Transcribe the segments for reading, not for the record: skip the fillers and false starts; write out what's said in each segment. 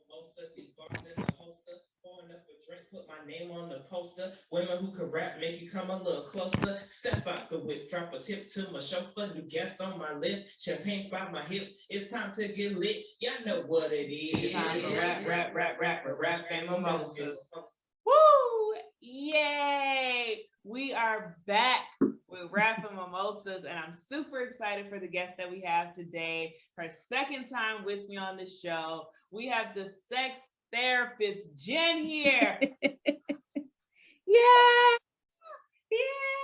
Mimosa, these bars in the holster. Pouring up a drink, put my name on the poster. Women who can rap make you come a little closer. Step out the whip, drop a tip to my chauffeur. New guest on my list. Champagne spot my hips. It's time to get lit. Y'all know what it is. It's time for rap, and mimosas. Woo! Yay! We are back with Rap and Mimosas, and I'm super excited for the guest that we have today. Her second time with me on the show. We have the sex therapist, Jen, here. Yeah.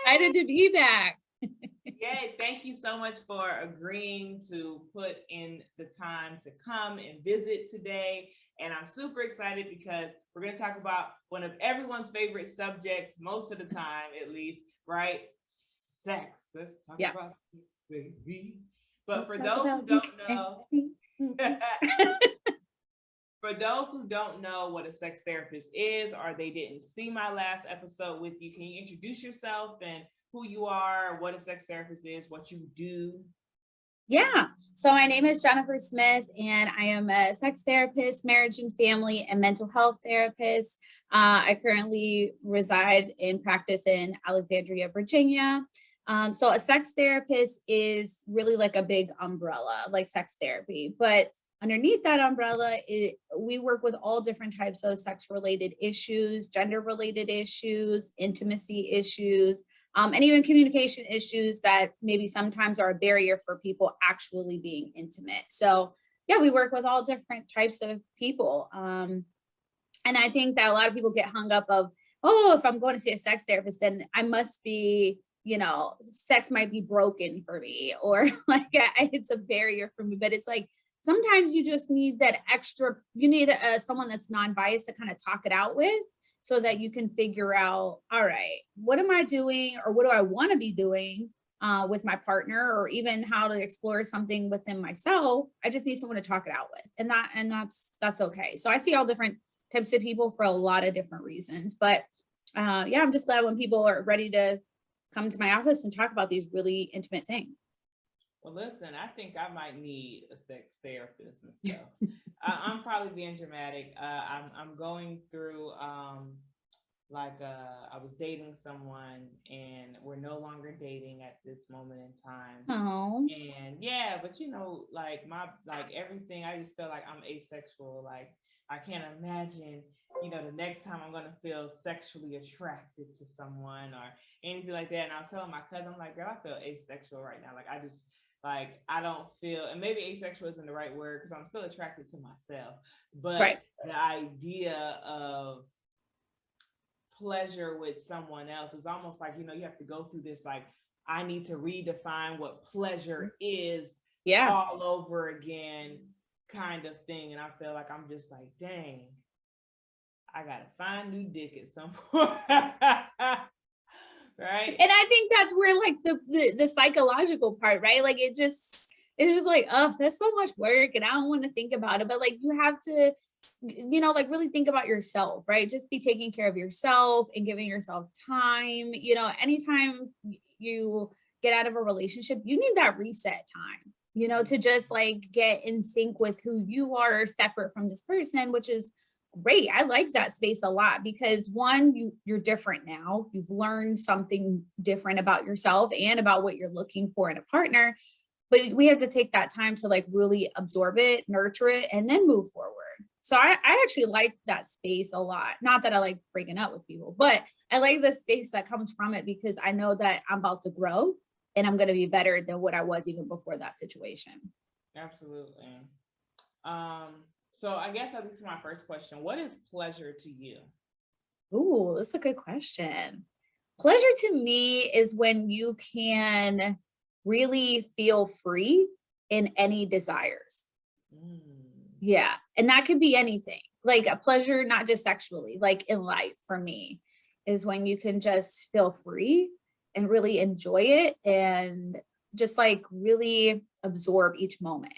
Excited to be back. Yay. Thank you so much for agreeing to put in the time to come and visit today. And I'm super excited because we're going to talk about one of everyone's favorite subjects, most of the time, at least, right? Sex. Let's talk about sex, baby. But for those who don't know, for those who don't know what a sex therapist is, or they didn't see my last episode with you, can you introduce yourself and who you are, what a sex therapist is, what you do? Yeah. So my name is Jennifer Smith, and I am a sex therapist, marriage and family, and mental health therapist. I currently reside in practice in Alexandria, Virginia. So a sex therapist is really like a big umbrella, like sex therapy, but underneath that umbrella, we work with all different types of sex-related issues, gender-related issues, intimacy issues, and even communication issues that maybe sometimes are a barrier for people actually being intimate. So yeah, we work with all different types of people. And I think that a lot of people get hung up of, oh, if I'm going to see a sex therapist, then I must be, sex might be broken for me, or like it's a barrier for me. But it's like, sometimes you just need that extra, you need someone that's non-biased to kind of talk it out with, so that you can figure out, all right, what am I doing, or what do I want to be doing with my partner, or even how to explore something within myself. I just need someone to talk it out with, and that's okay. So I see all different types of people for a lot of different reasons, but yeah, I'm just glad when people are ready to come to my office and talk about these really intimate things. Well, listen, I think I might need a sex therapist myself. I'm probably being dramatic. I'm going through I was dating someone, and we're no longer dating at this moment in time. Oh. And yeah, but like everything, I just feel like I'm asexual. Like I can't imagine, the next time I'm gonna feel sexually attracted to someone or anything like that. And I was telling my cousin, I'm like, girl, I feel asexual right now. I don't feel, and maybe asexual isn't the right word because I'm still attracted to myself, but right. The idea of pleasure with someone else is almost like, you have to go through this, like, I need to redefine what pleasure is all over again kind of thing. And I feel like I'm just like, dang, I gotta find new dick at some point. Right. And I think that's where like the psychological part, right? Like it's just like, oh, that's so much work and I don't want to think about it. But like you have to, like really think about yourself, right? Just be taking care of yourself and giving yourself time. Anytime you get out of a relationship, you need that reset time, to just like get in sync with who you are separate from this person, which is great. I like that space a lot because one, you're different now. You've learned something different about yourself and about what you're looking for in a partner. But we have to take that time to like really absorb it, nurture it, and then move forward. So I actually like that space a lot. Not that I like breaking up with people, but I like the space that comes from it because I know that I'm about to grow and I'm going to be better than what I was even before that situation. Absolutely. So I guess that leads to my first question. What is pleasure to you? Ooh, that's a good question. Pleasure to me is when you can really feel free in any desires. Yeah. And that could be anything, like a pleasure, not just sexually, like in life for me is when you can just feel free and really enjoy it and just like really absorb each moment.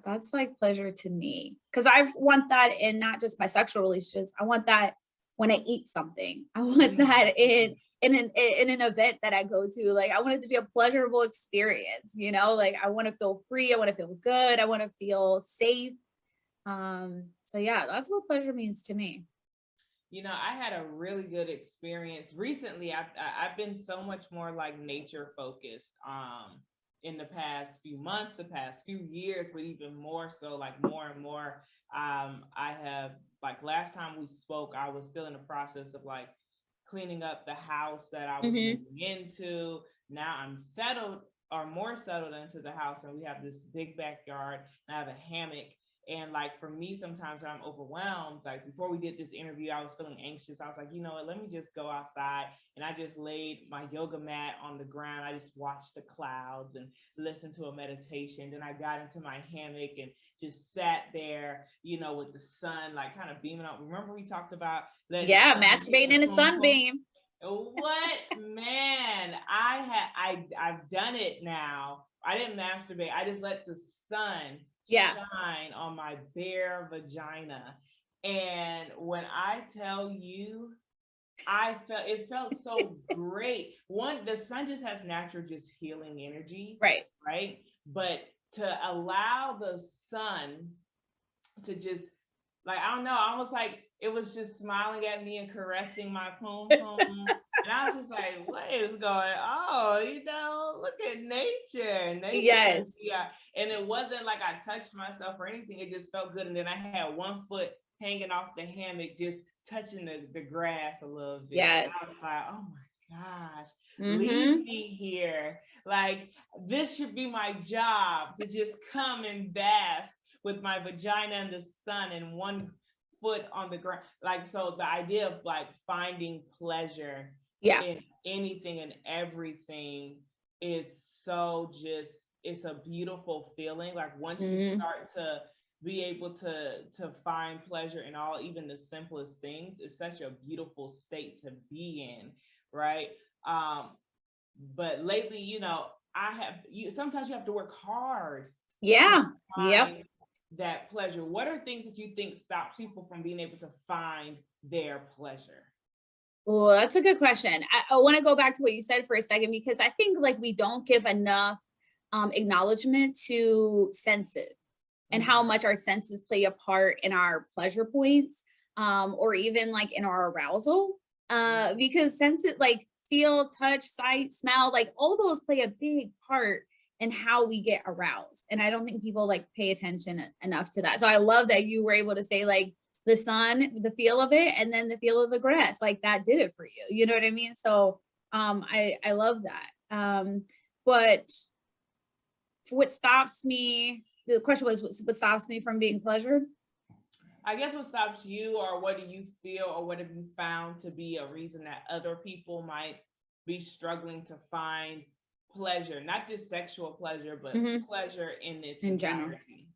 That's like pleasure to me because I want that in not just my sexual relationships. I want that when I eat something. I want that in an event that I go to. Like I want it to be a pleasurable experience, like I want to feel free. I want to feel good. I want to feel safe. So yeah, that's what pleasure means to me. You know, I had a really good experience recently. I've been so much more like nature focused in the past few months, the past few years, but even more so, like more and more. I have, like, last time we spoke, I was still in the process of like cleaning up the house that I was Mm-hmm. moving into. Now I'm settled, or more settled into the house, and we have this big backyard, and I have a hammock. And like for me, sometimes I'm overwhelmed. Like before we did this interview, I was feeling anxious. I was like, you know what, let me just go outside. And I just laid my yoga mat on the ground. I just watched the clouds and listened to a meditation. Then I got into my hammock and just sat there, you know, with the sun like kind of beaming up. Remember we talked about letting the Yeah, sun hit masturbating the in a boom boom? sunbeam. What, man? I've done it now. I didn't masturbate. I just let the sun Yeah, shine on my bare vagina. And when I tell you, it felt so great. One, the sun just has natural just healing energy, right. right? But to allow the sun to just, like, I don't know, almost like it was just smiling at me and caressing my poom poom. And I was just like, what is going on? You know, look at nature. Nature. Yes. Yeah. And it wasn't like I touched myself or anything. It just felt good. And then I had one foot hanging off the hammock, just touching the grass a little bit. And I Yes. was like, oh my gosh, leave Mm-hmm. me here. Like, this should be my job, to just come and bask with my vagina in the sun and one foot on the ground. Like, so the idea of like finding pleasure Yeah. in anything and everything is so just, it's a beautiful feeling. Like once you Mm-hmm. start to be able to find pleasure in all, even the simplest things, it's such a beautiful state to be in, right? um but lately, you know, I have, you sometimes you have to work hard to Yeah. Yep. find that pleasure. What are things that you think stops people from being able to find their pleasure? Well, that's a good question. I want to go back to what you said for a second because I think like we don't give enough acknowledgement to senses and how Mm-hmm. much our senses play a part in our pleasure points, or even like in our arousal. Because senses like feel, touch, sight, smell, like all those play a big part in how we get aroused. And I don't think people like pay attention enough to that. So I love that you were able to say like the sun, the feel of it, and then the feel of the grass, like that did it for you. You know what I mean? So I love that. But what stops me, the question was what stops me from being pleasured? I guess what stops you, or what do you feel, or what have you found to be a reason that other people might be struggling to find pleasure, not just sexual pleasure, but Mm-hmm. pleasure in its In general. entirety?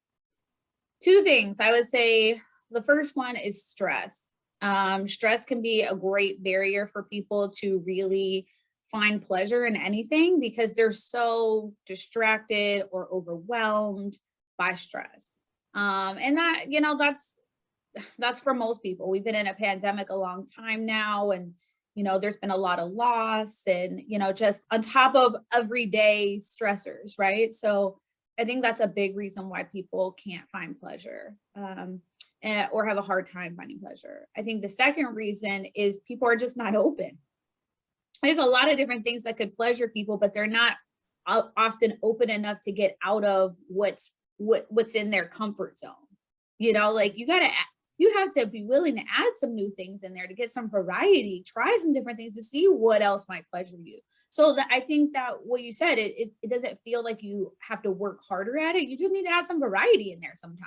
Two things I would say. The first one is stress. Stress can be a great barrier for people to really find pleasure in anything because they're so distracted or overwhelmed by stress. And that, you know, that's for most people. We've been in a pandemic a long time now, and there's been a lot of loss, and just on top of everyday stressors, right? So I think that's a big reason why people can't find pleasure, or have a hard time finding pleasure. I think the second reason is people are just not open. There's a lot of different things that could pleasure people, but they're not often open enough to get out of what's in their comfort zone. Like you have to be willing to add some new things in there to get some variety, try some different things to see what else might pleasure you. So that I think that what you said, it doesn't feel like you have to work harder at it. You just need to add some variety in there sometimes.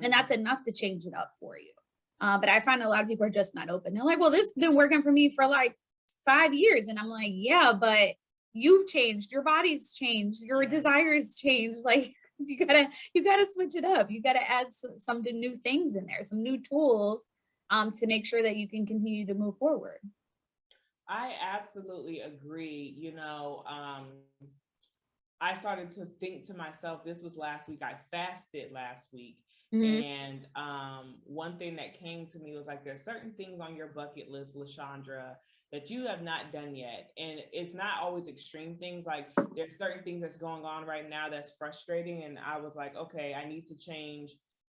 And that's Mm-hmm. enough to change it up for you. But I find a lot of people are just not open. They're like, well, this has been working for me for like 5 years. And I'm like, yeah, but you've changed, your body's changed, your Yeah. desires changed. Like you gotta switch it up. You gotta add some new things in there, some new tools, to make sure that you can continue to move forward. I absolutely agree. I started to think to myself, this was last week, I fasted last week. Hmm. And one thing that came to me was like, there's certain things on your bucket list, LaShondra, that you have not done yet. And it's not always extreme things. Like there's certain things that's going on right now that's frustrating. And I was like, okay, I need to change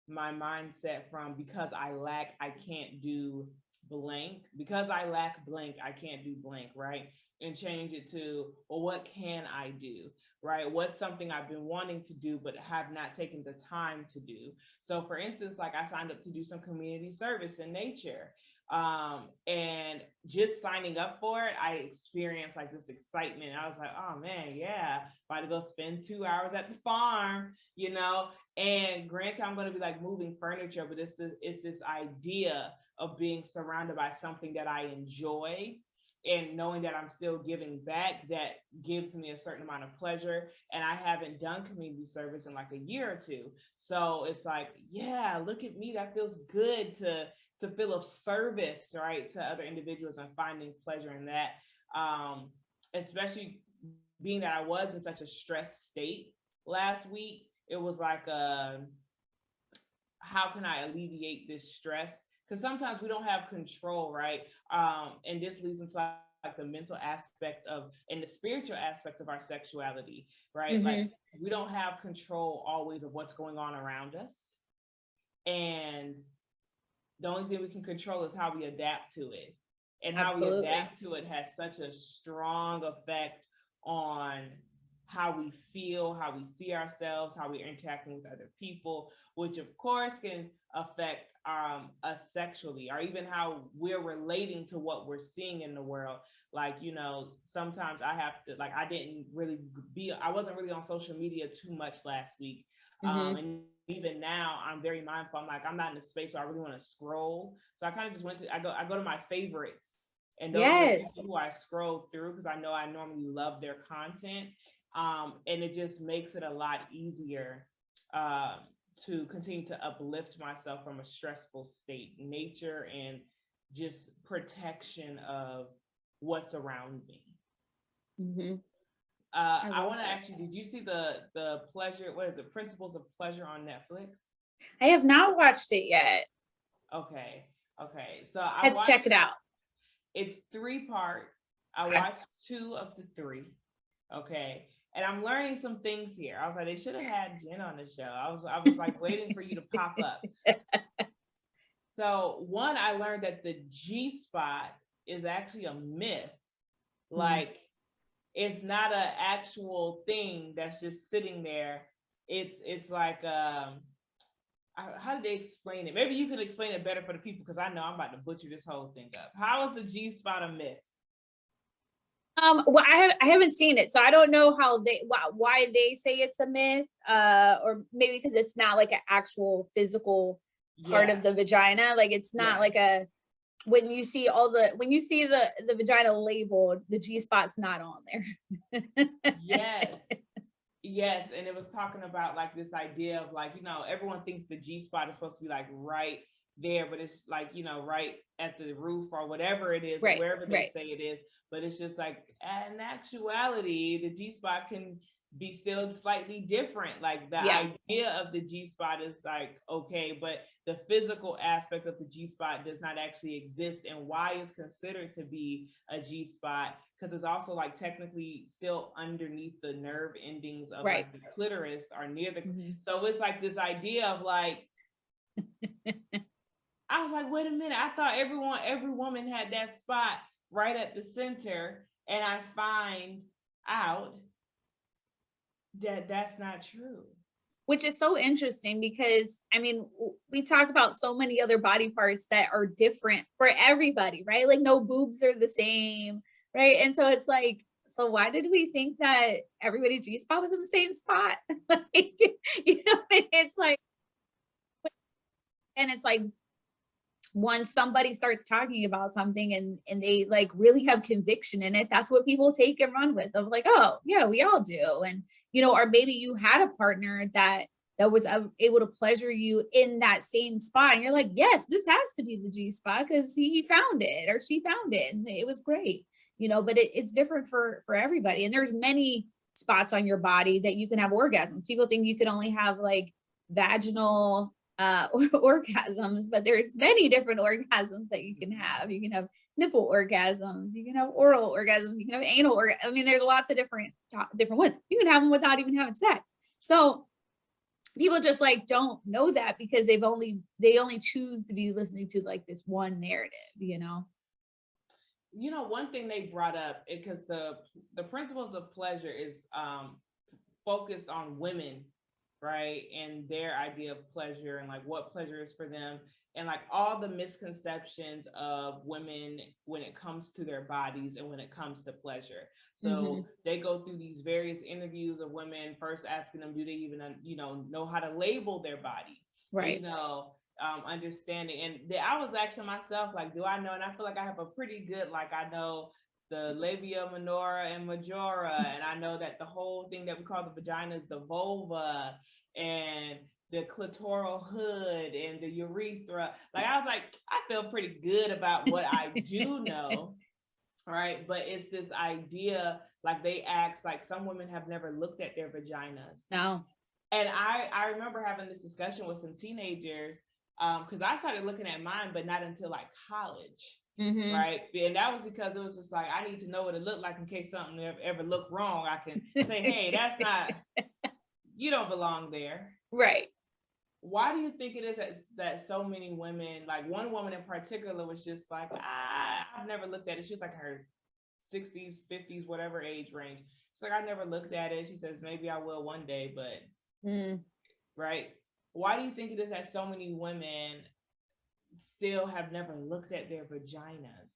my mindset from because I lack, I can't do blank. Because I lack blank, I can't do blank, right? And change it to, well, what can I do, right? What's something I've been wanting to do, but have not taken the time to do? So, for instance, like I signed up to do some community service in nature. And just signing up for it, I experienced like this excitement. I was like, oh man, yeah, about to go spend 2 hours at the farm, you know. And granted, I'm going to be like moving furniture, but it's this idea of being surrounded by something that I enjoy and knowing that I'm still giving back that gives me a certain amount of pleasure. And I haven't done community service in like a year or two. So it's like, yeah, look at me. That feels good to feel of service, right, to other individuals and finding pleasure in that. Especially being that I was in such a stressed state last week, it was like, how can I alleviate this stress? Because sometimes we don't have control, right? And this leads into like the mental aspect of and the spiritual aspect of our sexuality, right? Mm-hmm. Like we don't have control always of what's going on around us. And the only thing we can control is how we adapt to it. And how Absolutely. we adapt to it has such a strong effect on how we feel, how we see ourselves, how we're interacting with other people, which of course can affect us sexually, or even how we're relating to what we're seeing in the world. Like, you know, sometimes I have to, like, I wasn't really on social media too much last week. Mm-hmm. And even now I'm very mindful. I'm like, I'm not in a space where I really want to scroll. So I kind of just I go to my favorites. And those are the people who I scroll through because I know I normally love their content. And it just makes it a lot easier to continue to uplift myself from a stressful state, nature, and just protection of what's around me. Mm-hmm. I want to ask you, did you see the pleasure, what is it, Principles of Pleasure on Netflix? I have not watched it yet. Okay. So Let's check it out. It's 3-part. I watched 2 of the 3. Okay. And I'm learning some things here. I was like, they should have had Jen on the show. I was like waiting for you to pop up. So one, I learned that the G spot is actually a myth. Like it's not an actual thing that's just sitting there. It's like how did they explain it? Maybe you can explain it better for the people because I know I'm about to butcher this whole thing up. How is the G spot a myth? Well, I haven't seen it, so I don't know how why they say it's a myth, or maybe because it's not like an actual physical part of the vagina. Like it's not like when you see the vagina labeled, the G spot's not on there. Yes, and it was talking about like this idea of like, you know, everyone thinks the G spot is supposed to be like right there, but it's like, you know, right at the roof or whatever it is, wherever they say it is. But it's just like, in actuality, the G spot can be still slightly different. Like the idea of the G spot is like, okay, but the physical aspect of the G spot does not actually exist. And why is considered to be a G spot? Because it's also like technically still underneath the nerve endings of like the clitoris or near the, so it's like this idea of like, I was like, wait a minute, I thought every woman had that spot right at the center, and I find out that that's not true. Which is so interesting because, I mean, we talk about so many other body parts that are different for everybody, right? Like no boobs are the same, right? And so it's like, so why did we think that everybody's G-spot was in the same spot? Like, you know, it's like, and it's like, once somebody starts talking about something and they like really have conviction in it, that's what people take and run with, of like, oh yeah, we all do. And, you know, or maybe you had a partner that was able to pleasure you in that same spot. And you're like, yes, this has to be the G spot because he found it or she found it and it was great, you know, but it's different for everybody. And there's many spots on your body that you can have orgasms. People think you can only have like vaginal orgasms, but there's many different orgasms that you can have. You can have nipple orgasms, you can have oral orgasms, you can have anal I mean, there's lots of different ones. You can have them without even having sex. So people just like don't know that because they only choose to be listening to like this one narrative, you know. One thing they brought up, because the principles of pleasure is focused on women, right, and their idea of pleasure and like what pleasure is for them, and like all the misconceptions of women when it comes to their bodies and when it comes to pleasure. So they go through these various interviews of women, first asking them, do they even know how to label their body, right? Understanding. And I was asking myself, like, do I know? And I feel like I have a pretty good, like, I know the labia minora and majora, and I know that the whole thing that we call the vagina is the vulva, and the clitoral hood and the urethra. Like, I was like, I feel pretty good about what I do know, right? But it's this idea, like they ask, like some women have never looked at their vaginas. No. And I remember having this discussion with some teenagers, because I started looking at mine, but not until like college. Right. And that was because it was just like, I need to know what it looked like in case something ever looked wrong. I can say, hey, that's not, you don't belong there. Right. Why do you think it is that so many women, like one woman in particular was just like, I've never looked at it. She was like her 60s, 50s, whatever age range. She's like, I never looked at it. She says, maybe I will one day, but right. Why do you think it is that so many women still have never looked at their vaginas?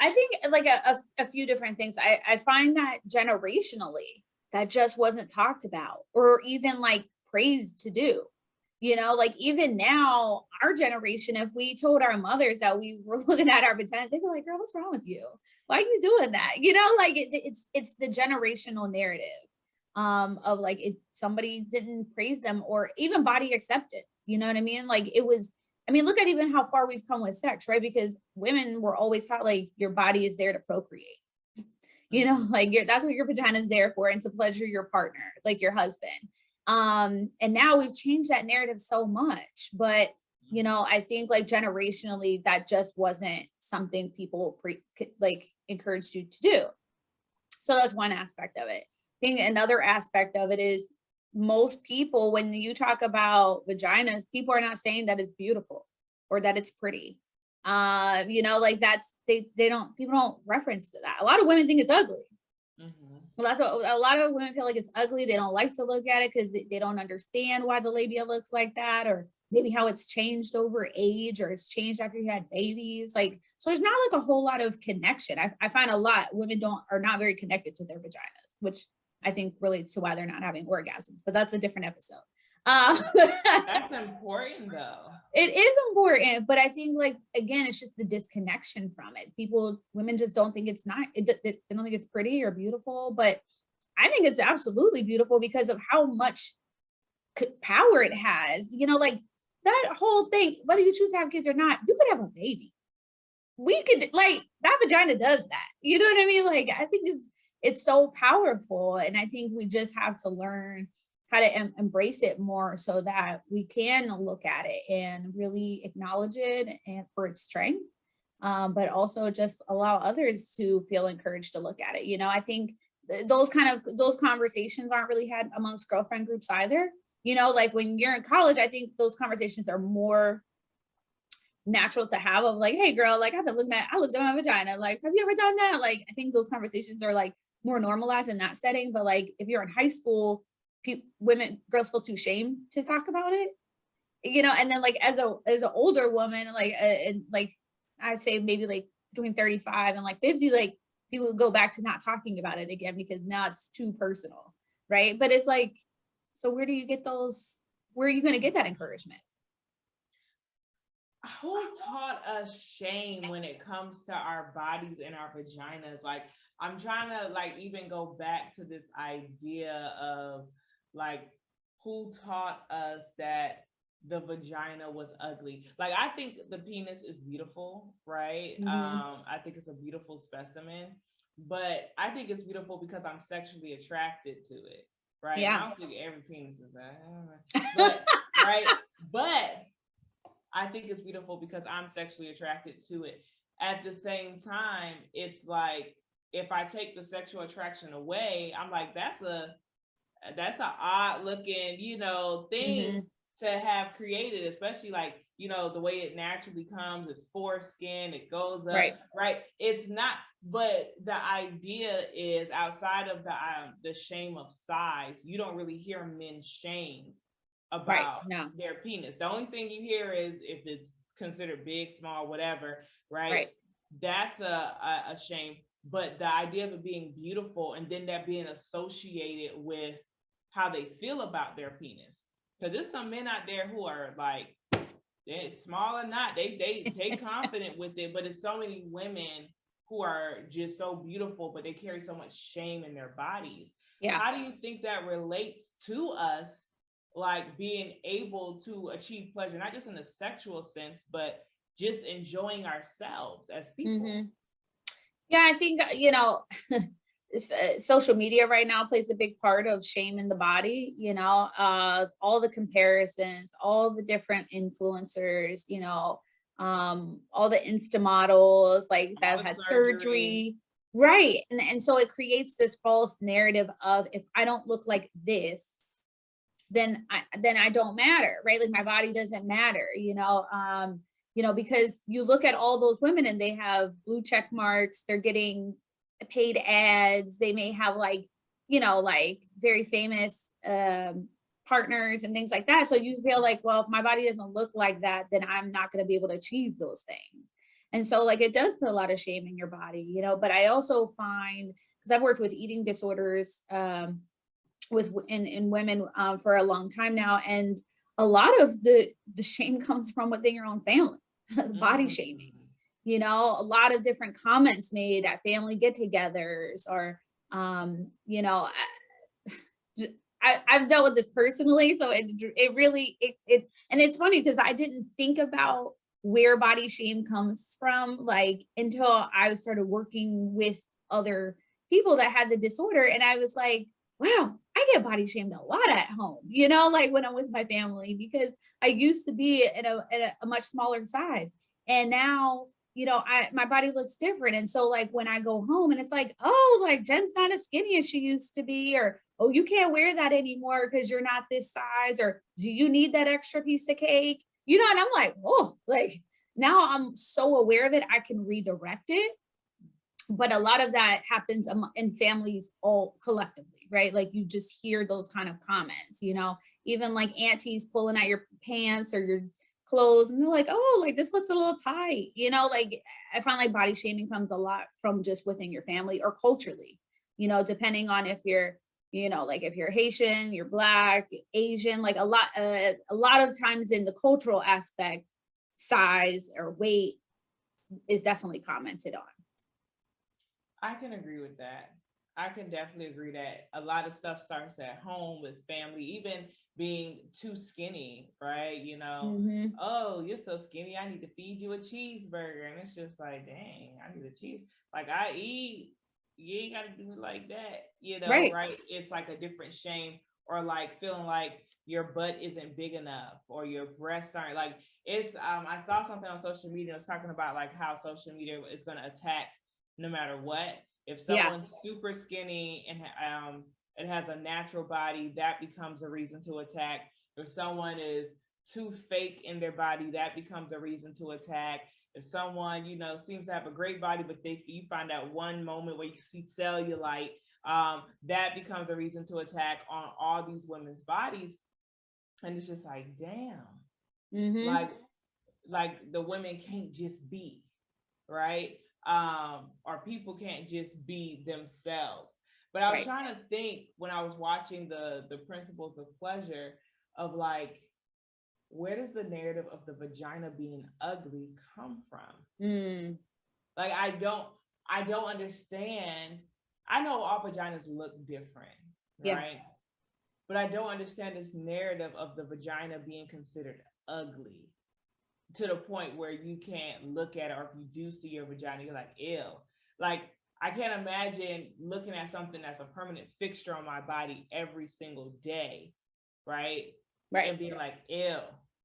I think like a few different things. I find that generationally that just wasn't talked about or even like praised to do. Like even now, our generation, if we told our mothers that we were looking at our vaginas, they'd be like, girl, what's wrong with you? Why are you doing that? Like it's the generational narrative of like if somebody didn't praise them, or even body acceptance. You know what I mean? Like it was, I mean, look at even how far we've come with sex, right? Because women were always taught like your body is there to procreate. Like that's what your vagina is there for, and to pleasure your partner, like your husband. And now we've changed that narrative so much, but I think like generationally that just wasn't something people like encouraged you to do. So that's one aspect of it. I think another aspect of it is most people, when you talk about vaginas, people are not saying that it's beautiful or that it's pretty. Like that's people don't reference to that. A lot of women think it's ugly. Well, that's what a lot of women feel like it's ugly. They don't like to look at it because they don't understand why the labia looks like that, or maybe how it's changed over age, or it's changed after you had babies. Like, so there's not like a whole lot of connection. I find a lot women are not very connected to their vaginas, which I think relates to why they're not having orgasms, but that's a different episode. That's important though. It is important, but I think like, again, it's just the disconnection from it. Women just don't think it's not, they don't think it's pretty or beautiful, but I think it's absolutely beautiful because of how much power it has, like that whole thing, whether you choose to have kids or not, you could have a baby. We could, like, that vagina does that. You know what I mean? Like, I think it's so powerful. And I think we just have to learn how to embrace it more so that we can look at it and really acknowledge it and for its strength, but also just allow others to feel encouraged to look at it. I think those conversations aren't really had amongst girlfriend groups either. Like when you're in college, I think those conversations are more natural to have, of like, hey girl, like I looked at my vagina, like, have you ever done that? Like, I think those conversations are like more normalized in that setting. But like if you're in high school, girls feel too ashamed to talk about it, and then like as an older woman, like and like I'd say maybe like between 35 and like 50, like people go back to not talking about it again because now it's too personal, right? But it's like, so where are you going to get that encouragement? Who taught us shame when it comes to our bodies and our vaginas? Like, I'm trying to like even go back to this idea of like, who taught us that the vagina was ugly? Like, I think the penis is beautiful, right? I think it's a beautiful specimen, but I think it's beautiful because I'm sexually attracted to it, right? Yeah. I don't think every penis is that, but right, but I think it's beautiful because I'm sexually attracted to it. At the same time, it's like, if I take the sexual attraction away, I'm like, that's that's an odd looking, you know, thing to have created, especially like, you know, the way it naturally comes, it's foreskin, it goes up, right? It's not, but the idea is outside of the shame of size, you don't really hear men shamed about their penis. The only thing you hear is if it's considered big, small, whatever, right? That's a shame. But the idea of it being beautiful and then that being associated with how they feel about their penis. Because there's some men out there who are like, they're small or not, they confident with it, but it's so many women who are just so beautiful, but they carry so much shame in their bodies. How do you think that relates to us, like being able to achieve pleasure, not just in the sexual sense, but just enjoying ourselves as people? Yeah, I think, you know, social media right now plays a big part of shame in the body, you know, all the comparisons, all the different influencers, you know, all the Insta models like that have had surgery. Right. And so it creates this false narrative of if I don't look like this, then I don't matter, right? Like my body doesn't matter, you know, because you look at all those women and they have blue check marks, they're getting paid ads, they may have like, you know, like very famous partners and things like that. So you feel like, well, if my body doesn't look like that, then I'm not going to be able to achieve those things. And so like it does put a lot of shame in your body, you know, but I also find, because I've worked with eating disorders in women for a long time now, and a lot of the shame comes from within your own family. Body shaming, you know, a lot of different comments made at family get-togethers, or you know, I've dealt with this personally, so it really and it's funny because I didn't think about where body shame comes from like until I started working with other people that had the disorder, and I was like, wow, I get body shamed a lot at home, you know, like when I'm with my family, because I used to be at a much smaller size. And now, you know, my body looks different. And so like when I go home and it's like, oh, like Jen's not as skinny as she used to be, or oh, you can't wear that anymore because you're not this size, or do you need that extra piece of cake? You know, and I'm like, whoa, like now I'm so aware of it, I can redirect it. But a lot of that happens in families all collectively, right? Like you just hear those kind of comments, you know, even like aunties pulling at your pants or your clothes, and they're like, oh, like this looks a little tight, you know. Like I find like body shaming comes a lot from just within your family or culturally, you know, depending on if you're, you know, like if you're Haitian, you're Black, Asian, like a lot of times in the cultural aspect, size or weight is definitely commented on. I can agree with that. I can definitely agree that a lot of stuff starts at home with family, even being too skinny, right? You know, oh, you're so skinny, I need to feed you a cheeseburger. And it's just like, dang, I need a cheese. Like I eat, you ain't got to do it like that, you know, right? It's like a different shame, or like feeling like your butt isn't big enough or your breasts aren't like it's I saw something on social media. It was talking about like how social media is going to attack no matter what. If someone's super skinny and it has a natural body, that becomes a reason to attack. If someone is too fake in their body, that becomes a reason to attack. If someone, you know, seems to have a great body, but you find that one moment where you see cellulite, that becomes a reason to attack on all these women's bodies. And it's just like, damn, like the women can't just be, right? Or people can't just be themselves. But I was trying to think when I was watching the Principles of Pleasure of like, where does the narrative of the vagina being ugly come from? Like I don't understand. I know all vaginas look different, right? But I don't understand this narrative of the vagina being considered ugly to the point where you can't look at it, or if you do see your vagina, you're like, ew. Like I can't imagine looking at something that's a permanent fixture on my body every single day, right? And being like, ew.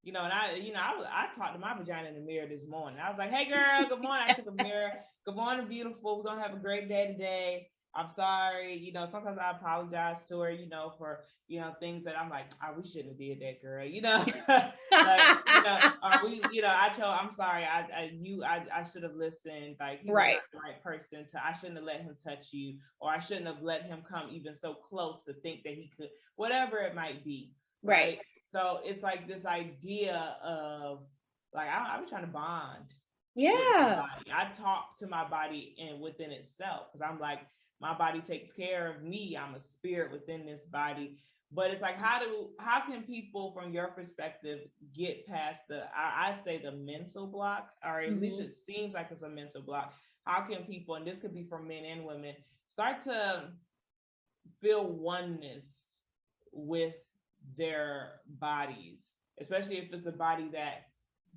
You know, and I talked to my vagina in the mirror this morning. I was like, hey girl, good morning. I took a mirror. Good morning, beautiful. We're gonna have a great day today. I'm sorry. You know, sometimes I apologize to her, you know, for, you know, things that I'm like, oh, we shouldn't have did that, girl. You know, like, you know, or we, you know, I'm sorry. I should have listened. Like, he was Right. not the right person to, I shouldn't have let him touch you, or I shouldn't have let him come even so close to think that he could, whatever it might be. Right. Right. So it's like this idea of like, I was trying to bond with my Yeah. body. I talk to my body and within itself, because I'm like, my body takes care of me. I'm a spirit within this body. But it's like, how can people from your perspective get past the, I say the mental block, or at least Hmm. it seems like it's a mental block. How can people, and this could be for men and women, start to feel oneness with their bodies, especially if it's a body that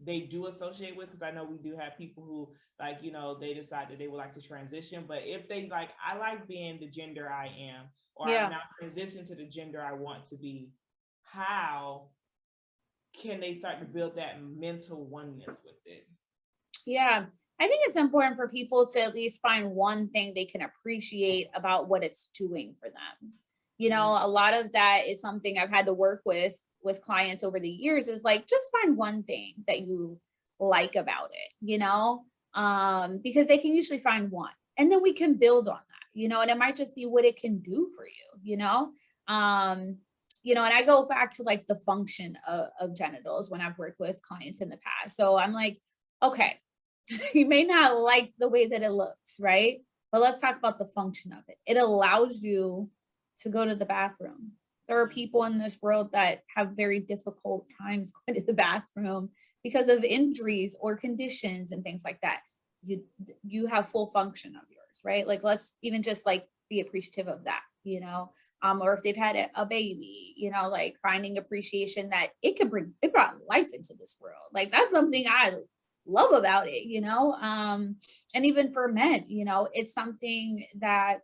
they do associate with? Because I know we do have people who, like, you know, they decide that they would like to transition, but if they like, I like being the gender I am, or I'm Yeah. now transition to the gender I want to be, how can they start to build that mental oneness with it? Yeah. I think it's important for people to at least find one thing they can appreciate about what it's doing for them. You know, a lot of that is something I've had to work with clients over the years, is like, just find one thing that you like about it, you know? Because they can usually find one, and then we can build on that, you know, and it might just be what it can do for you, you know? Um, and I go back to like the function of genitals when I've worked with clients in the past. So I'm like, okay, you may not like the way that it looks, right? But let's talk about the function of it. It allows you to go to the bathroom. There are people in this world that have very difficult times going to the bathroom because of injuries or conditions and things like that. You have full function of yours, right? Like, let's even just like be appreciative of that, or if they've had a baby, like finding appreciation that it brought life into this world. Like, that's something I love about it, and even for men, it's something that,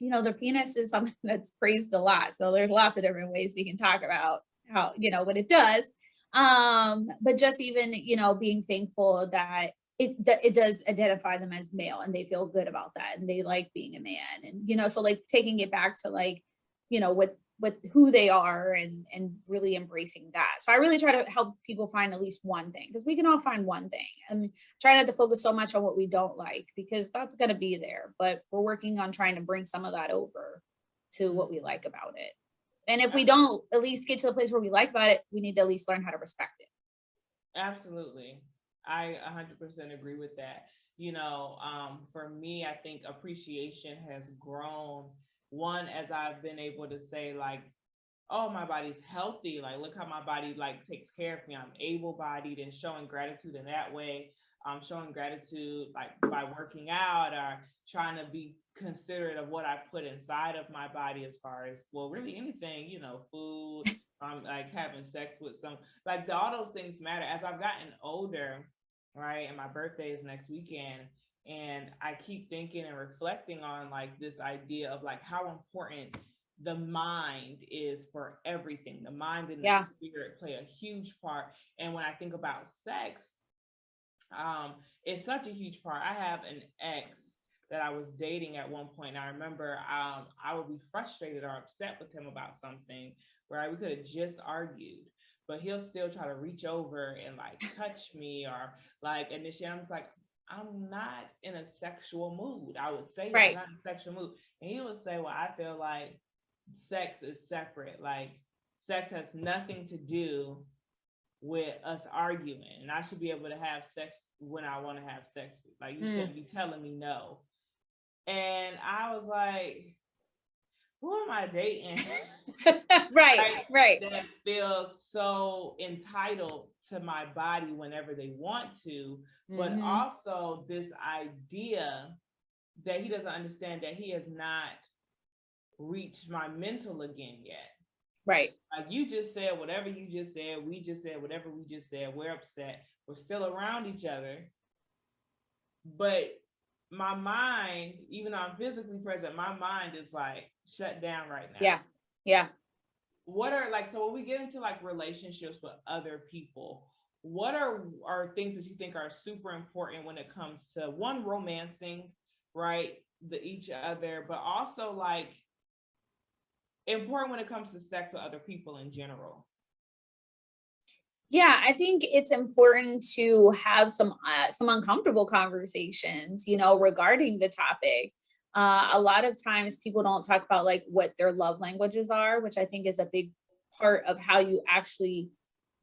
the penis is something that's praised a lot. So there's lots of different ways we can talk about how, what it does. But just even, being thankful that it does identify them as male, and they feel good about that, and they like being a man. And, so like taking it back to like, with who they are, and really embracing that. So I really try to help people find at least one thing, because we can all find one thing. I mean, try not to focus so much on what we don't like, because that's going to be there, but we're working on trying to bring some of that over to what we like about it. And if we don't at least get to the place where we like about it, we need to at least learn how to respect it. Absolutely. I 100% agree with that. For me, I think appreciation has grown. One, as I've been able to say, like, oh, my body's healthy. Like, look how my body like takes care of me. I'm able-bodied, and showing gratitude in that way. I'm showing gratitude like by working out, or trying to be considerate of what I put inside of my body, as far as, well, really anything, food. Like having sex with some, like, all those things matter. As I've gotten older, right, and my birthday is next weekend, and I keep thinking and reflecting on like this idea of like how important the mind is for everything. The mind and the spirit play a huge part. And when I think about sex, it's such a huge part. I have an ex that I was dating at one point, and I remember I would be frustrated or upset with him about something where we could have just argued, but he'll still try to reach over and like touch me, or like initiate. I'm just like, I'm not in a sexual mood. I would say that I'm not in a sexual mood. And he would say, well, I feel like sex is separate. Like, sex has nothing to do with us arguing, and I should be able to have sex when I want to have sex. Like, you shouldn't be telling me no. And I was like, who am I dating? Right. That feels so entitled to my body whenever they want to, but also this idea that he doesn't understand that he has not reached my mental again yet. Right. Like, you just said whatever you just said, we just said whatever we just said, we're upset, we're still around each other, but my mind, even though I'm physically present, my mind is like shut down right now. Yeah. What are, like, so when we get into like relationships with other people, what are things that you think are super important when it comes to, one, romancing, right, each other, but also like important when it comes to sex with other people in general. Yeah, I think it's important to have some uncomfortable conversations, regarding the topic. A lot of times people don't talk about like what their love languages are, which I think is a big part of how you actually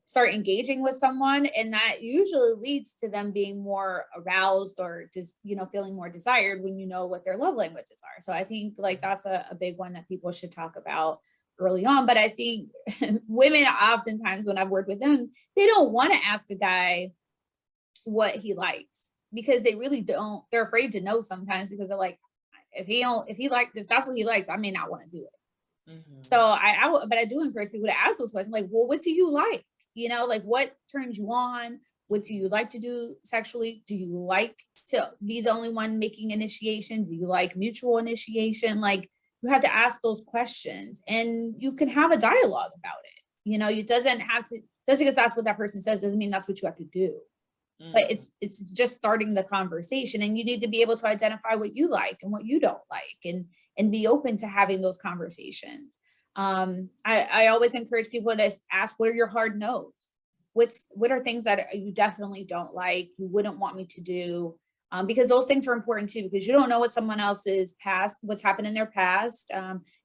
start engaging with someone, and that usually leads to them being more aroused or just feeling more desired when you know what their love languages are. So I think like that's a big one that people should talk about early on. But I think women oftentimes, when I've worked with them, they don't want to ask a guy what he likes, because they really don't. They're afraid to know sometimes, because they're like, if that's what he likes, I may not want to do it. So but I do encourage people to ask those questions, like, well, what do you like? Like, what turns you on? What do you like to do sexually? Do you like to be the only one making initiation? Do you like mutual initiation? Like, you have to ask those questions, and you can have a dialogue about it. It doesn't have to, just because that's what that person says doesn't mean that's what you have to do. But it's just starting the conversation, and you need to be able to identify what you like and what you don't like, and be open to having those conversations. I always encourage people to ask, what are your hard no's? What are things that you definitely don't like, you wouldn't want me to do? Because those things are important too, because you don't know what someone else's past, what's happened in their past.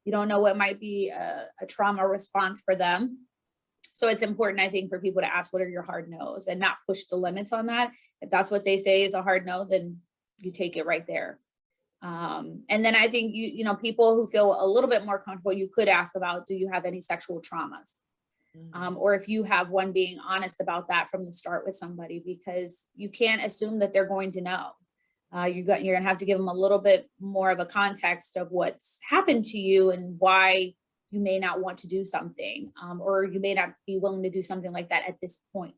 You don't know what might be a trauma response for them. So it's important, I think, for people to ask, what are your hard no's, and not push the limits on that. If that's what they say is a hard no, then you take it right there. And then I think people who feel a little bit more comfortable, you could ask about, do you have any sexual traumas? Or if you have one, being honest about that from the start with somebody, because you can't assume that they're going to know. You're going to have to give them a little bit more of a context of what's happened to you and why you may not want to do something, or you may not be willing to do something like that at this point.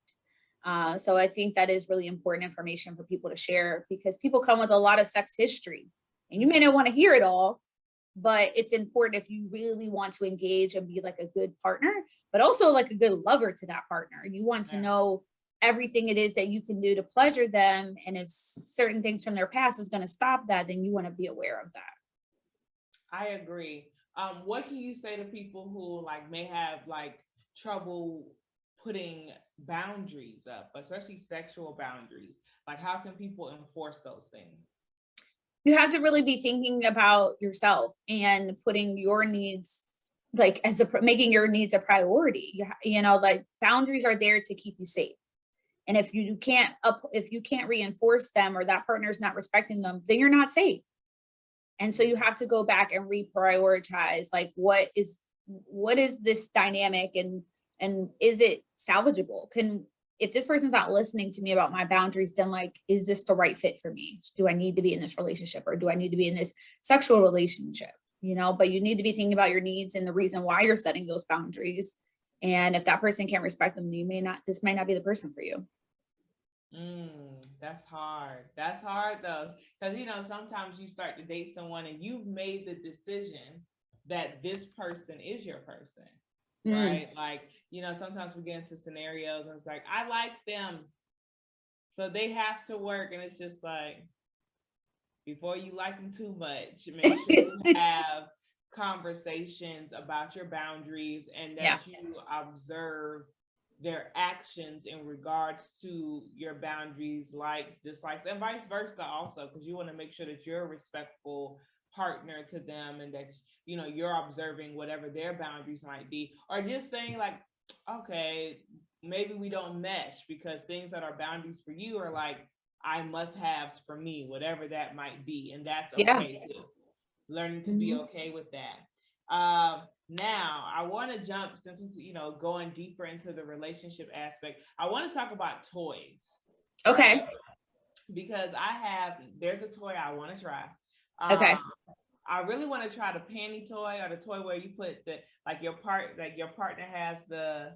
So I think that is really important information for people to share, because people come with a lot of sex history, and you may not want to hear it all, but it's important if you really want to engage and be like a good partner, but also like a good lover to that partner. You want to know everything it is that you can do to pleasure them. And if certain things from their past is going to stop that, then you want to be aware of that. I agree. What can you say to people who like may have like trouble putting boundaries up, especially sexual boundaries? Like, how can people enforce those things? You have to really be thinking about yourself and putting your needs, like making your needs a priority. Like, boundaries are there to keep you safe. And if you can't reinforce them, or that partner is not respecting them, then you're not safe. And so you have to go back and reprioritize, like, what is this dynamic, and is it salvageable? If this person's not listening to me about my boundaries, then like, is this the right fit for me? Do I need to be in this relationship, or do I need to be in this sexual relationship? But you need to be thinking about your needs and the reason why you're setting those boundaries. And if that person can't respect them, this might not be the person for you. That's hard. That's hard though. Because, sometimes you start to date someone and you've made the decision that this person is your person. Right? Like, sometimes we get into scenarios and it's like, I like them, so they have to work. And it's just like, before you like them too much, make sure you have conversations about your boundaries, and that you observe their actions in regards to your boundaries, likes, dislikes, and vice versa also, because you want to make sure that you're a respectful partner to them, and that you're observing whatever their boundaries might be, or just saying like, okay, maybe we don't mesh, because things that are boundaries for you are like I must haves for me, whatever that might be, and that's okay too. Learning to be okay with that. Now I want to jump, since we're going deeper into the relationship aspect, I want to talk about toys. Okay. Right? Because there's a toy I want to try. Okay. I really want to try the panty toy, or the toy where you put your partner has the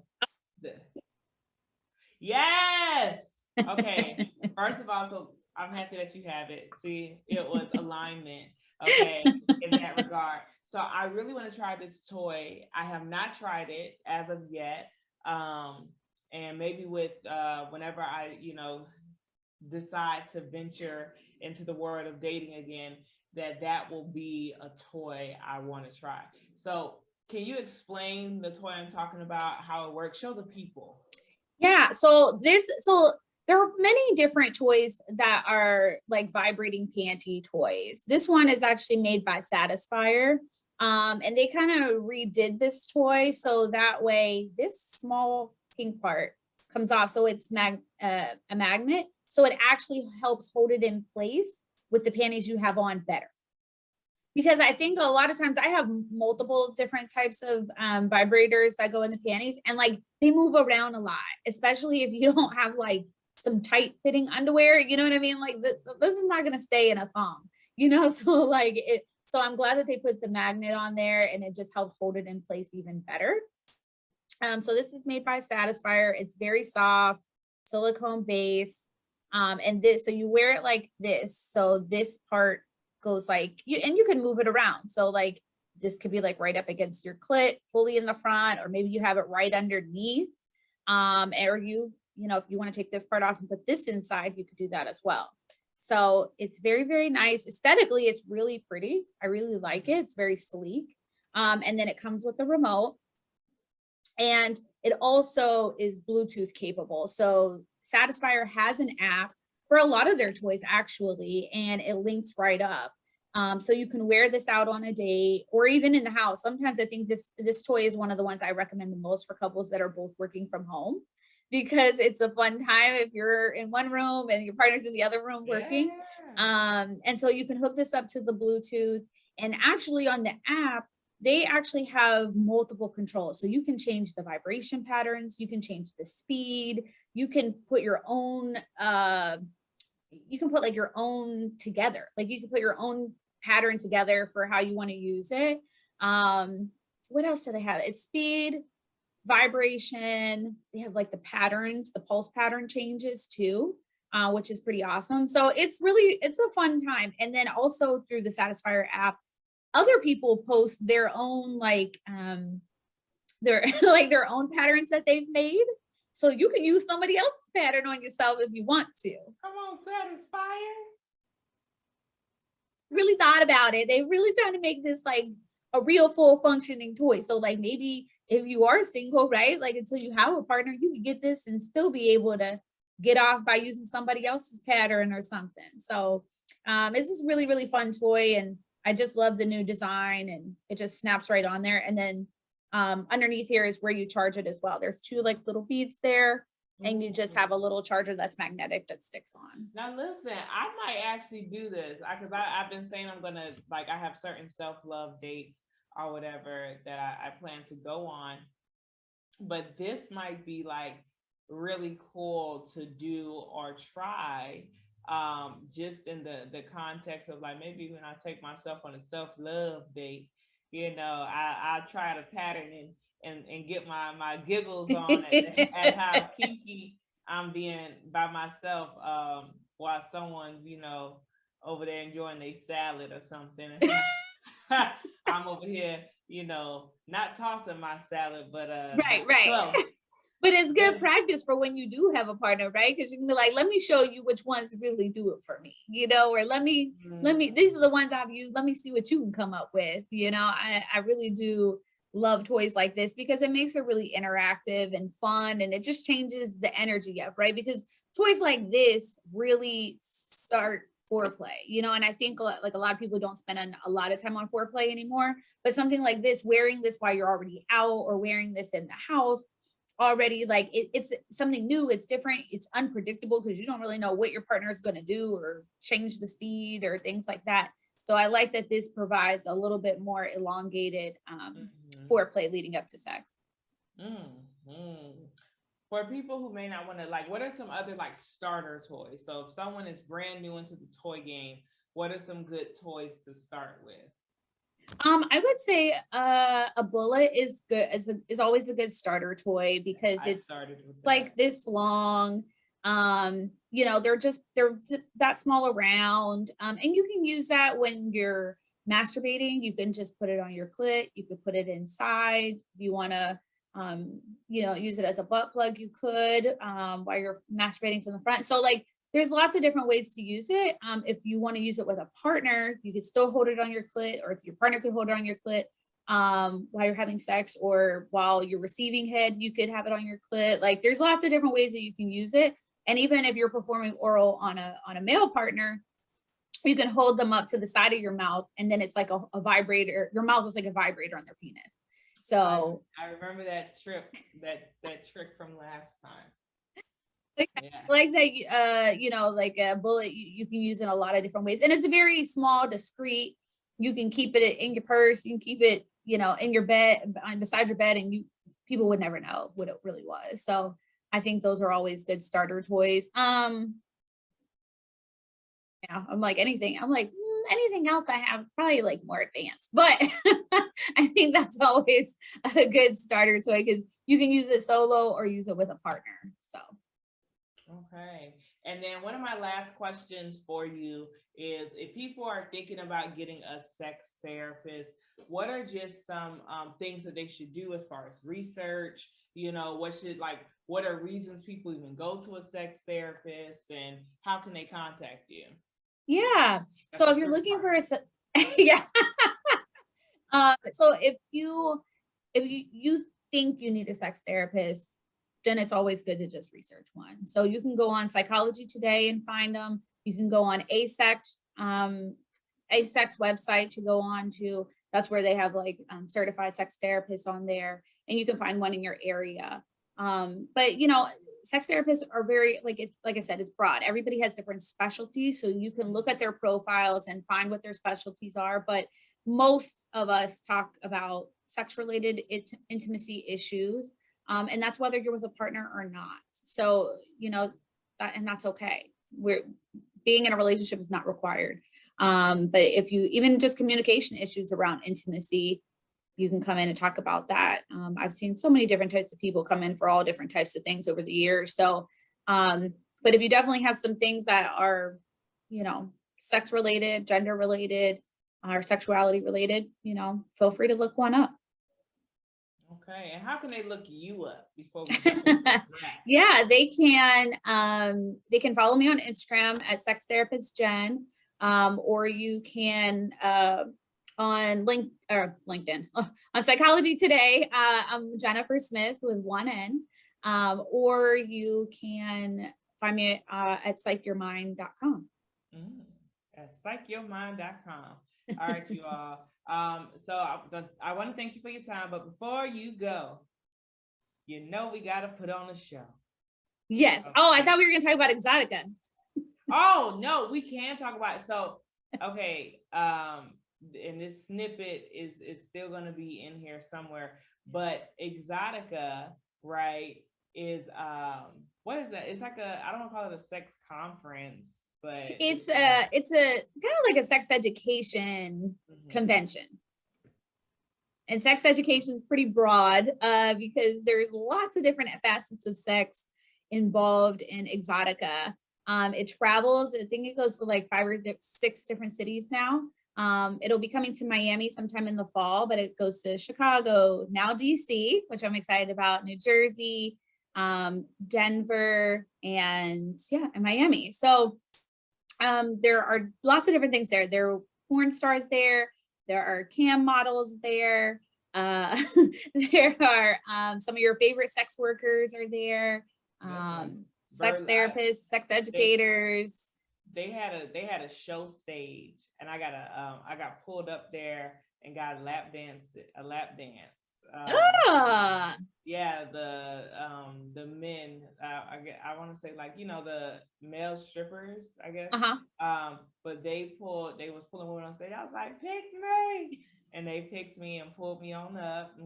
yes. Okay. First of all, so I'm happy that you have it. See, it was alignment. Okay, in that regard. So I really want to try this toy. I have not tried it as of yet. And maybe with whenever I, decide to venture into the world of dating again, that will be a toy I want to try. So can you explain the toy I'm talking about, how it works? Show the people. Yeah, so there are many different toys that are like vibrating panty toys. This one is actually made by Satisfier. And they kind of redid this toy so that way this small pink part comes off. So it's a magnet. So it actually helps hold it in place with the panties you have on better. Because I think a lot of times I have multiple different types of vibrators that go in the panties, and like they move around a lot, especially if you don't have like some tight fitting underwear, you know what I mean? Like this is not going to stay in a thong, you know? So like so I'm glad that they put the magnet on there and it just helps hold it in place even better. So this is made by Satisfier. It's very soft, silicone base. And so you wear it like this. So this part goes like you can move it around. So like this could be like right up against your clit, fully in the front, or maybe you have it right underneath. Or you know, if you want to take this part off and put this inside, you could do that as well. So it's very, very nice. Aesthetically, it's really pretty. I really like it. It's very sleek. And then it comes with a remote. And it also is Bluetooth capable. So Satisfier has an app for a lot of their toys actually, and it links right up. So you can wear this out on a date or even in the house. Sometimes I think this toy is one of the ones I recommend the most for couples that are both working from home, because it's a fun time if you're in one room and your partner's in the other room working. Yeah. And so you can hook this up to the Bluetooth, and actually on the app, they actually have multiple controls. So you can change the vibration patterns, you can change the speed, you can put your own, you can put like your own together. Like you can put your own pattern together for how you want to use it. What else do they have? It's speed, vibration. They have like the patterns, the pulse pattern changes too, which is pretty awesome. So it's a fun time. And then also through the Satisfier app, other people post their own like their like their own patterns that they've made. So you can use somebody else's pattern on yourself if you want to. Come on, Satisfier. Really thought about it. They really trying to make this like a real full functioning toy. So like maybe if you are single, right? Like until you have a partner, you can get this and still be able to get off by using somebody else's pattern or something. So this is really, really fun toy. And I just love the new design, and it just snaps right on there. And then underneath here is where you charge it as well. There's two like little beads there, and you just have a little charger that's magnetic that sticks on. Now listen, I might actually do this because I've been saying I'm gonna, like, I have certain self-love dates or whatever that I plan to go on, but this might be like really cool to do or try, just in the context of like maybe when I take myself on a self-love date, you know, I try to pattern and get my giggles on at how kinky I'm being by myself, while someone's, you know, over there enjoying their salad or something. I'm over here, you know, not tossing my salad, but right. Close. But it's good practice for when you do have a partner, right? Because you can be like, let me show you which ones really do it for me, you know, or let me, these are the ones I've used. Let me see what you can come up with. You know, I really do love toys like this because it makes it really interactive and fun, and it just changes the energy up, right? Because toys like this really start foreplay, you know, and I think like a lot of people don't spend a lot of time on foreplay anymore, but something like this, wearing this while you're already out or wearing this in the house already, like it's something new, it's different, it's unpredictable because you don't really know what your partner is going to do or change the speed or things like that. So I like that this provides a little bit more elongated foreplay leading up to sex. For people who may not want to, like, what are some other like starter toys? So if someone is brand new into the toy game, what are some good toys to start with? I would say a bullet is good, is always a good starter toy because it's like this long. You know, they're that small around, and you can use that when you're masturbating. You can just put it on your clit, you could put it inside. If you want to you know, use it as a butt plug, you could while you're masturbating from the front. So like there's lots of different ways to use it. If you want to use it with a partner, you could still hold it on your clit, or if your partner could hold it on your clit while you're having sex, or while you're receiving head, you could have it on your clit. Like there's lots of different ways that you can use it. And even if you're performing oral on a male partner, you can hold them up to the side of your mouth, and then it's like a vibrator. Your mouth is like a vibrator on their penis. So I remember that trick from last time. like that, like a bullet, you can use in a lot of different ways. And it's a very small, discreet. You can keep it in your purse. You can keep it, in your bed, beside your bed, and people would never know what it really was. So I think those are always good starter toys. I'm like anything else I have probably like more advanced, but I think that's always a good starter toy because you can use it solo or use it with a partner. So. Okay. And then one of my last questions for you is, if people are thinking about getting a sex therapist, what are just some things that they should do as far as research? What are reasons people even go to a sex therapist, and how can they contact you? Yeah. So if you're looking for yeah. So if you think you need a sex therapist, then it's always good to just research one. So you can go on Psychology Today and find them. You can go on ASEX website to go on to. That's where they have like certified sex therapists on there, and you can find one in your area. But sex therapists are very, like I said, it's broad. Everybody has different specialties, so you can look at their profiles and find what their specialties are. But most of us talk about sex-related intimacy issues, and that's whether you're with a partner or not. So and that's okay. Being in a relationship is not required. But if you even just communication issues around intimacy, you can come in and talk about that. I've seen so many different types of people come in for all different types of things over the years. So, but if you definitely have some things that are, sex related, gender related, or sexuality related, feel free to look one up. Okay. And how can they look you up before we get into that? Yeah, they can follow me on Instagram at Sex Therapist Jen, or you can on LinkedIn, on Psychology Today. I'm Jennifer Smith with one N, or you can find me at psychyourmind.com. At psychyourmind.com. All right, you all. So I want to thank you for your time, but before you go, we got to put on a show. Yes. Okay. Oh, I thought we were going to talk about Exotica. Oh, no, we can talk about it. So, okay. And this snippet is still going to be in here somewhere, but Exotica, right, is what is that? It's like I don't want to call it a sex conference, but it's a kind of like a sex education convention. And sex education is pretty broad because there's lots of different facets of sex involved in Exotica. It travels. I think it goes to like 5 or 6 different cities now. It'll be coming to Miami sometime in the fall, but it goes to Chicago, now DC, which I'm excited about, New Jersey, Denver, and Miami. So there are lots of different things there. There are porn stars there. There are cam models there. There are some of your favorite sex workers are there. Sex therapists, sex educators. They had a show stage, and I got pulled up there and got a lap dance. Yeah, the men. I want to say the male strippers, I guess. But they was pulling women on stage. I was like, pick me, and they picked me and pulled me on up.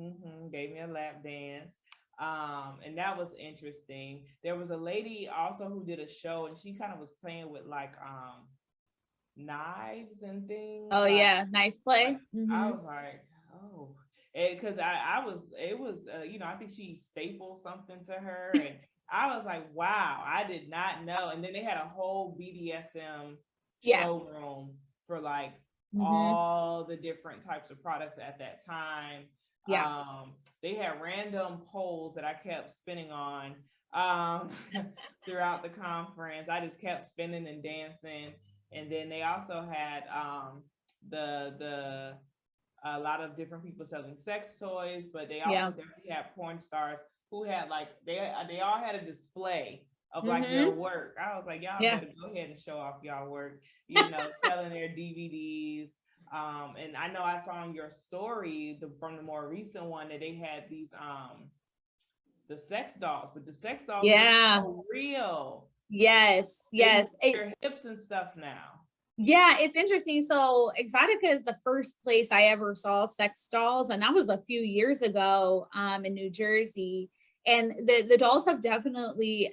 Gave me a lap dance. And that was interesting. There was a lady also who did a show, and she kind of was playing with knives and things. Oh yeah, knife play. I was like, oh, because I think she stapled something to her, and I was like, wow, I did not know. And then they had a whole BDSM showroom for all the different types of products at that time. They had random poles that I kept spinning on. um, throughout the conference. I just kept spinning and dancing. And then they also had the a lot of different people selling sex toys, but they also Yeah. definitely had porn stars who had like they all had a display of like their Mm-hmm. work. I was like, y'all Yeah. better go ahead and show off y'all work, you know, selling their DVDs. And I know I saw on your story from the more recent one that they had these the sex dolls, but the sex dolls look Yeah. so real. Yes. They move Yes. their hips and stuff now. Yeah, it's interesting. So Exotica is the first place I ever saw sex dolls, and that was a few years ago in New Jersey. And the dolls have definitely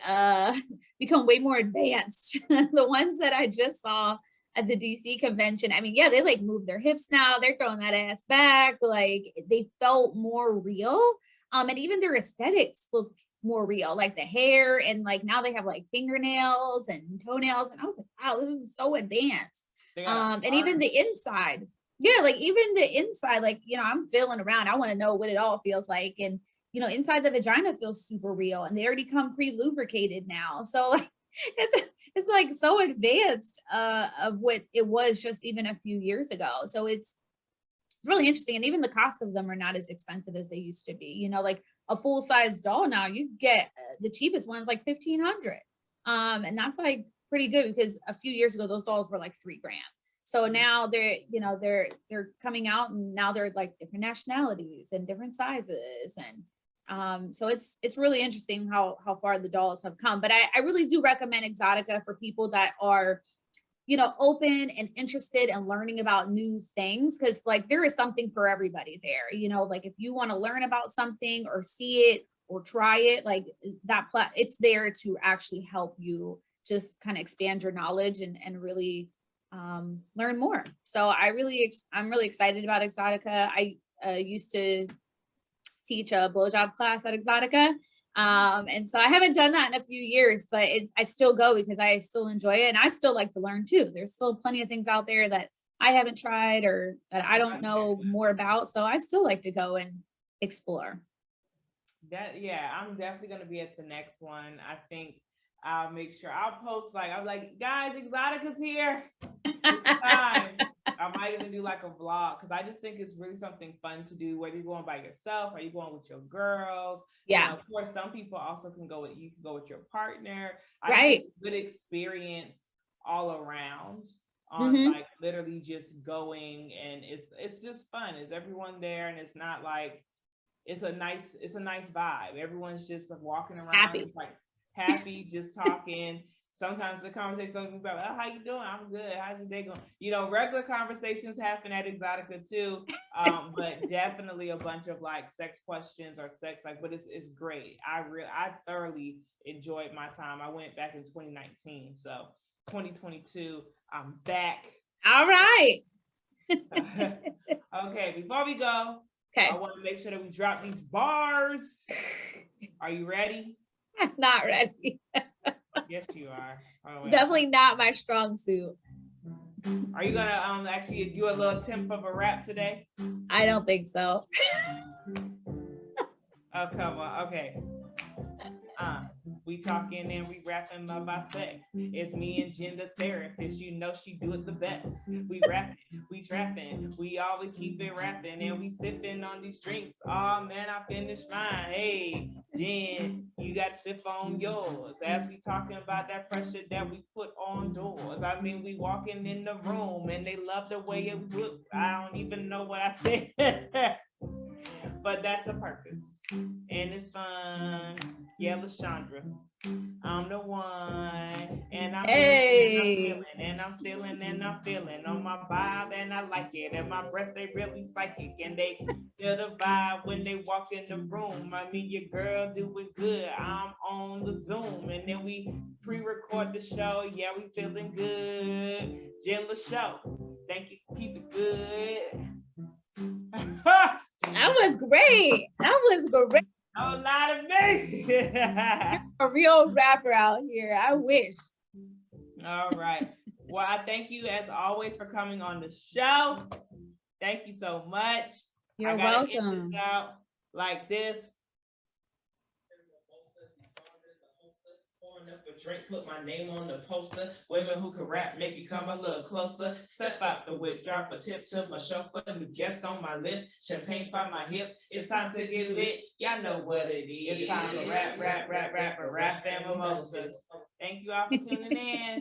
become way more advanced. The ones that I just saw at the DC convention, I mean, yeah, they like move their hips now. They're throwing that ass back. Like they felt more real. And even their aesthetics looked more real, like the hair, and like now they have like fingernails and toenails. And I was like, wow, this is so advanced. And even the inside. Yeah, like even the inside, like, you know, I'm feeling around. I want to know what it all feels like. And, you know, inside the vagina feels super real, and they already come pre-lubricated now. So like, it's like so advanced of what it was just even a few years ago. So it's really interesting. And even the cost of them are not as expensive as they used to be. You know, like a full size doll now, you get the cheapest one is like 1,500. And that's like pretty good, because a few years ago those dolls were like $3,000. So now they're, you know, they're coming out, and now they're like different nationalities and different sizes. And so it's really interesting how far the dolls have come. But I really do recommend Exotica for people that are, you know, open and interested in learning about new things, because like there is something for everybody there. You know, like if you want to learn about something or see it or try it, like it's there to actually help you just kind of expand your knowledge and really learn more. So I'm really excited about Exotica. I used to teach a blowjob class at Exotica. And so I haven't done that in a few years, but I still go because I still enjoy it, and I still like to learn too. There's still plenty of things out there that I haven't tried or that I don't know more about. So I still like to go and explore. Yeah, I'm definitely gonna be at the next one. I think I'll make sure I'll post like I'm like, guys, Exotica's here. It's time. I might even do like a vlog, because I just think it's really something fun to do, whether you're going by yourself or you're going with your girls. Yeah. You know, of course, some people also can go with your partner. I Right. think it's a good experience all around on like literally just going, and it's just fun. Is everyone there? And it's not like it's a nice vibe. Everyone's just like walking around Happy. like happy, just talking. Sometimes the conversation will be about, oh, how you doing? I'm good. How's your day going? You know, regular conversations happen at Exotica too, but definitely a bunch of like sex questions or sex, like, but it's great. I thoroughly enjoyed my time. I went back in 2019, so 2022, I'm back. All right. Okay, before we go, Okay. I want to make sure that we drop these bars. Are you ready? I'm not ready. Yes, you are. Oh, Definitely not my strong suit. Are you gonna actually do a little temp of a rap today? I don't think so. Oh, come on. Okay. We talking and we rapping about sex. It's me and gender therapist. You know she do it the best. We rapping, we trapping, we always keep it rapping, and we sipping on these drinks. Oh man, I finished mine. Hey, Jen, you got to sip on yours. As we talking about that pressure that we put on doors. I mean, we walking in the room and they love the way it look. I don't even know what I said, but that's the purpose. And it's fun. Yeah, LaShondra. I'm the one, and I'm feeling, and I'm stealing, and I'm feeling on my vibe, and I like it. And my breasts, they really psychic, and they feel the vibe when they walk in the room. I mean, your girl doing good. I'm on the Zoom, and then we pre-record the show. Yeah, we feeling good. Jilla Show. Thank you. Keep it good. That was great. That was great. Don't lie to me. A real rapper out here. I wish. All right. Well, I thank you as always for coming on the show. Thank you so much. You're welcome. welcome. End this out like this. up a drink, put my name on the poster. Women who can rap, make you come a little closer. Step out the whip, drop a tip to my chauffeur. New guest on my list, champagne's by my hips. It's time to get lit. Y'all know what it is. It's time to rap and mimosas. Thank you all for tuning in.